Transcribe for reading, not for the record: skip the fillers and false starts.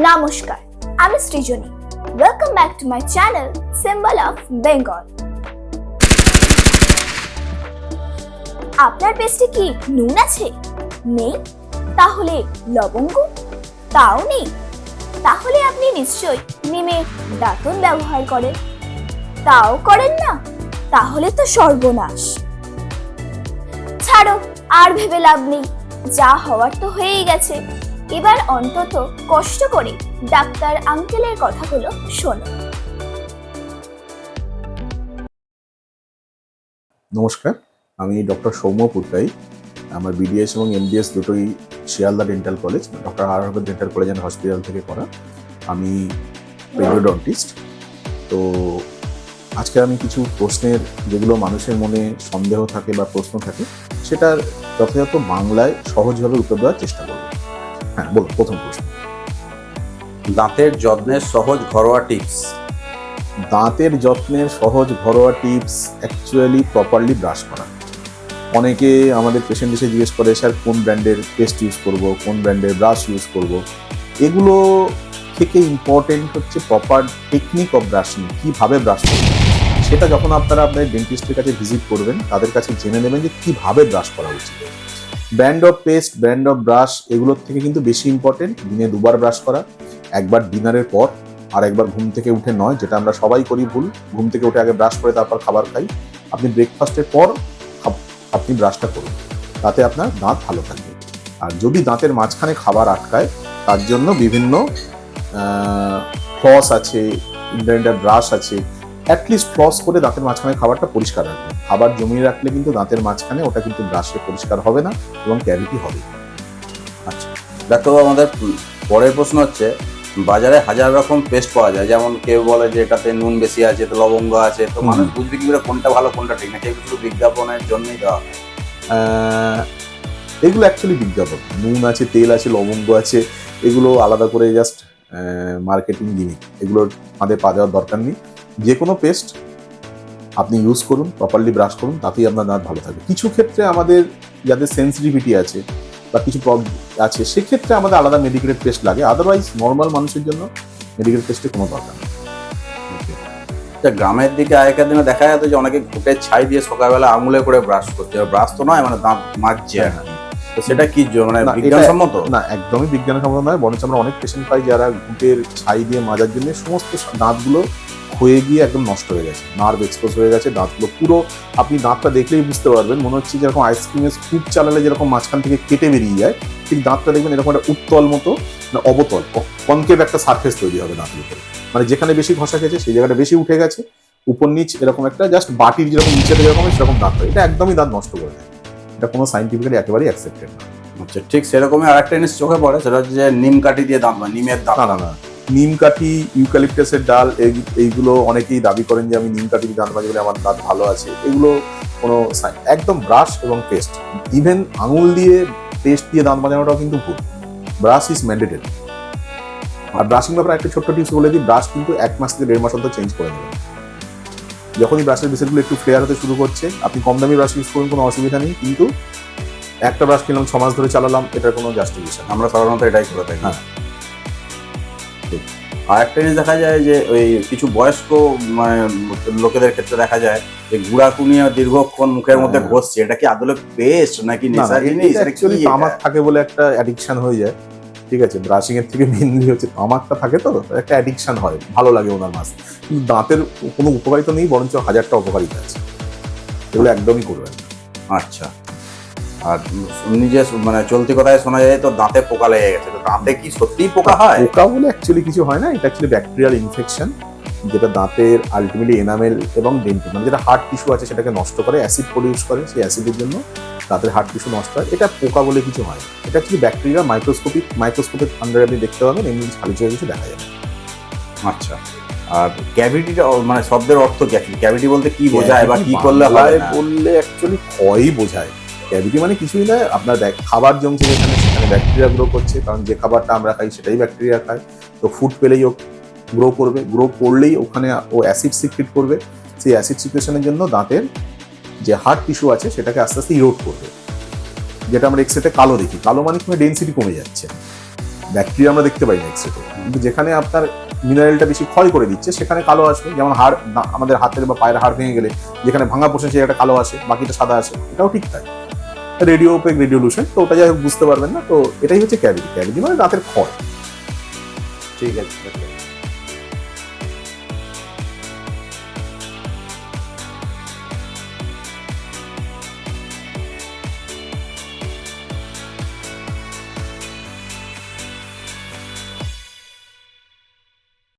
নমস্কার, আমি Srijani. Welcome back to my channel symbol of Bengal. আপনার পেস্টে কি নুন আছে? নেই? তাহলে লবঙ্গ? তাও নেই? তাহলে আপনি নিশ্চয়ই নিমের দাঁতন ব্যবহার করেন। তাও করেন না? তাহলে তো সর্বনাশ। ছাড়ো, আর ভেবে লাভ নেই, যা হওয়ার তো হয়েই গেছে। এবার অন্তত কষ্ট করে ডাক্তার আঙ্কেলের কথাগুলো শোনো। নমস্কার, আমি ডক্টর সৌম্য পুরকাই। আমার বিডিএস এবং এমডিএস দুটোই Sealdah dental college, doctor R Ahmed dental college and hospital থেকে করা। আমি পেরিওডন্টিস্ট। তো আজকে আমি কিছু প্রশ্নের, যেগুলো মানুষের মনে সন্দেহ থাকে বা প্রশ্ন থাকে, সেটার যথাযথ বাংলায় সহজভাবে উত্তর দেওয়ার চেষ্টা করব। হ্যাঁ, বলুন, প্রথম প্রশ্ন। দাঁতের যত্নের সহজ ঘরোয়া টিপস। দাঁতের যত্নের সহজ ঘরোয়া টিপস অ্যাকচুয়ালি প্রপারলি ব্রাশ করা। অনেকে আমাদের পেশেন্ট এসে জিজ্ঞেস করে, স্যার কোন ব্র্যান্ডের পেস্ট ইউজ করব, কোন ব্র্যান্ডের ব্রাশ ইউজ করব। এগুলো থেকে ইম্পর্টেন্ট হচ্ছে প্রপার টেকনিক অফ ব্রাশিং, কীভাবে ব্রাশ করবেন। সেটা যখন আপনারা আপনার ডেন্টিস্টের কাছে ভিজিট করবেন, তাদের কাছে জেনে নেবেন যে কীভাবে ব্রাশ করা উচিত। Brand of paste, brand of brush, এগুলোর থেকে কিন্তু বেশি ইম্পর্টেন্ট দিনে দুবার ব্রাশ করা। একবার ডিনারের পর, আর একবার ঘুম থেকে উঠে নয়, যেটা আমরা সবাই করি ভুল। ঘুম থেকে উঠে আগে ব্রাশ করে তারপর খাবার খাই। আপনি ব্রেকফাস্টের পর আপনি ব্রাশটা করুন, তাতে আপনার দাঁত ভালো থাকবে। আর যদি দাঁতের মাঝখানে খাবার আটকায়, তার জন্য বিভিন্ন ফ্লস আছে, ইন্টারনেটের ব্রাশ আছে। অ্যাটলিস্ট ফ্লস করে দাঁতের মাঝখানে খাবারটা পরিষ্কার রাখবেন। খাবার জমিয়ে রাখলে কিন্তু দাঁতের মাঝখানে ওটা কিন্তু ব্রাশে পরিষ্কার হবে না এবং ক্যাভিটি হবে। আচ্ছা ডাক্তারবাবু, আমাদের পরের প্রশ্ন হচ্ছে, বাজারে হাজার রকম পেস্ট পাওয়া যায়, যেমন কেউ বলে যে এটাতে নুন বেশি আছে, তো লবঙ্গ আছে, তো মানুষ বুঝবে কি করে কোনটা ভালো কোনটা ঠিক না? কেউ কিছু বিজ্ঞাপনের জন্যই দেওয়া হয়। এগুলো অ্যাকচুয়ালি বিজ্ঞাপন। নুন আছে, তেল আছে, লবঙ্গ আছে, এগুলো আলাদা করে জাস্ট মার্কেটিং গিমিক। এগুলোর আমাদের পা দেওয়ার দরকার নেই। যে কোনো পেস্ট আপনি ইউজ করুন, প্রপারলি ব্রাশ করুন, তাতেই আপনার দাঁত ভালো থাকবে। কিছু ক্ষেত্রে আমাদের যাদের সেন্সিটিভিটি আছে বা কিছু প্রবলেম আছে, সেক্ষেত্রে আমাদের আলাদা মেডিকেটেড পেস্ট লাগে। আদারওয়াইজ নর্মাল মানুষের জন্য মেডিকেল পেস্টের কোনো দরকার নেই। গ্রামের দিকে আগেকার দিনে দেখা যেত যে অনেকে ঘুটে ছাই দিয়ে সকালবেলা আঙুলে করে ব্রাশ করছে। ব্রাশ তো নয়, মানে দাঁত মাজছে আর কি। তো সেটা কি মানে বিজ্ঞানসম্মত? না, একদমই বিজ্ঞানসম্মত নয়। বরঞ্চ আমরা অনেক পেশেন্ট পাই যারা ঘুটের ছাই দিয়ে মাজার জন্য সমস্ত দাঁতগুলো ক্ষয়ে গিয়ে একদম নষ্ট হয়ে গেছে, নার্ভ এক্সপোজ হয়ে গেছে, দাঁতগুলো পুরো, আপনি দাঁতটা দেখলেই বুঝতে পারবেন, মনে হচ্ছে যেরকম আইসক্রিমের স্কুপ চালালে যেরকম মাঝখান থেকে কেটে বেরিয়ে যায়, ঠিক দাঁতটা দেখবেন এরকম একটা উত্তল মতো, না অবতল, কনকেভ একটা সারফেস তৈরি হবে দাঁতের উপরে। মানে যেখানে বেশি ঘষা খেয়েছে সেই জায়গাটা বেশি উঠে গেছে, উপর নিচ এরকম একটা জাস্ট বাটির যেরকম নিচেতে যেরকম সেরকম দাঁত হয়। এটা একদমই দাঁত নষ্ট করে দেয়। এটা কোনো সাইন্টিফিক্যালি একেবারেই অ্যাকসেপ্টেড না। আচ্ছা, ঠিক সেরকমই আরেকটা জিনিস চোখে পড়ে, সেটা হচ্ছে যে নিম কাঠি দিয়ে দাঁত, মানে নিমের দাঁত। না, নিম কাঠি, ইউক্যালিপটাসের ডাল, এইগুলো অনেকেই দাবি করেন যে আমি নিম কাঠি দিয়ে দাঁত মাজি বলে আমার দাঁত ভালো আছে। এগুলো কোনো একদম ব্রাশ এবং পেস্ট, ইভেন আঙুল দিয়ে পেস্ট দিয়ে দাঁত মাজানোটাও কিন্তু ভুল। Brush is mandatory. আর ব্রাশিং ব্যাপারে একটা ছোট্ট টিপস বলে দিই, ব্রাশ কিন্তু 1 মাস থেকে 1.5 মাস অন্তর চেঞ্জ করে দেবেন। যখনই ব্রাশের বিসেটগুলো একটু ফ্লেয়ার হতে শুরু করছে, আপনি কম দামি ব্রাশ ইউজ করুন, কোনো অসুবিধা নেই। কিন্তু একটা ব্রাশ কিনলাম 6 মাস ধরে চালালাম, এটার কোনো জাস্টিফিকেশন। আমরা সাধারণত এটাই করে থাকি। হ্যাঁ। আর একটা জিনিস দেখা যায় যে ওই কিছু বয়স্ক মানে লোকেদের ক্ষেত্রে দেখা যায় যে গুড়া কুনিয়ে দীর্ঘক্ষণ মুখের মধ্যে ঘষছে। এটা কি আদলে পেস্ট নাকি নেশা জিনিস? অ্যাকচুয়ালি তামাক থাকে বলে একটা অ্যাডিকশন হয়ে যায়। ঠিক আছে, ব্রাশিং এর থেকে মেইনলি হচ্ছে তামাকটা থাকে, তো একটা অ্যাডিকশন হয়, ভালো লাগে ওনার মাছ। কিন্তু দাঁতের কোনো উপকারিতা নেই, বরঞ্চ 1000টা অপকারিতা আছে। এগুলো একদমই করবেন না। আচ্ছা, আর নিজে মানে চলতি কথায় শোনা যায় তো দাঁতে পোকা লেগে গেছে। তো দাঁতে কি সত্যিই পোকা হয়? পোকা বলে অ্যাকচুয়ালি কিছু হয় না, এটা অ্যাকচুয়ালি ব্যাকটেরিয়াল ইনফেকশন, যেটা দাঁতের আলটিমেটলি এনামেল এবং ডেন্টিন, মানে যেটা হার্ট টিস্যু আছে সেটাকে নষ্ট করে, অ্যাসিড প্রডিউস করে, সেই অ্যাসিডের জন্য দাঁতের হার্ট টিস্যু নষ্ট হয়। এটা পোকা বলে কিছু হয় না। এটা অ্যাকচুয়ালি ব্যাকটেরিয়া, মাইক্রোস্কোপিক আন্ডারে আপনি দেখতে পাবেন, এমনি খালি চোখে কিছু দেখা যাবে। আচ্ছা, আর ক্যাভিটিটা মানে শব্দের অর্থ কি? ক্যাভিটি বলতে কি বোঝায় বা কি করলে হয়? বললে অ্যাকচুয়ালি ক্ষয়ই বোঝায়। ক্যাভিটি মানে কিছুই নয়, আপনার খাবার জমছে যেখানে, সেখানে ব্যাকটেরিয়া গ্রো করছে, কারণ যে খাবারটা আমরা খাই সেটাই ব্যাকটেরিয়া খায়। তো ফুড পেলেই ও গ্রো করবে, গ্রো করলেই ওখানে ও অ্যাসিড সিক্রেট করবে। সেই অ্যাসিড সিক্রেশনের জন্য দাঁতের যে হার্ট টিস্যু আছে সেটাকে আস্তে আস্তে ইরোড করবে, যেটা আমরা এক্সরেতে কালো দেখি। কালো মানে কি, ডেনসিটি কমে যাচ্ছে। ব্যাকটেরিয়া আমরা দেখতে পাই না এক্সরেতে, কিন্তু যেখানে আপনার মিনারেলটা বেশি ক্ষয় করে দিচ্ছে সেখানে কালো আসবে। যেমন হাড়, আমাদের হাতের বা পায়ের হাড় ভেঙে গেলে যেখানে ভাঙা পোষে সেটা কালো আসে, বাকিটা সাদা আসে, এটাও ঠিক তাই। রেডিও ওপেক রেডিওলুশন, তো ওটা যাই হোক বুঝতে পারবেন না। তো এটাই হচ্ছে ক্যাভিটি। ক্যাভিটি মানে দাঁতের ক্ষয়। ঠিক আছে।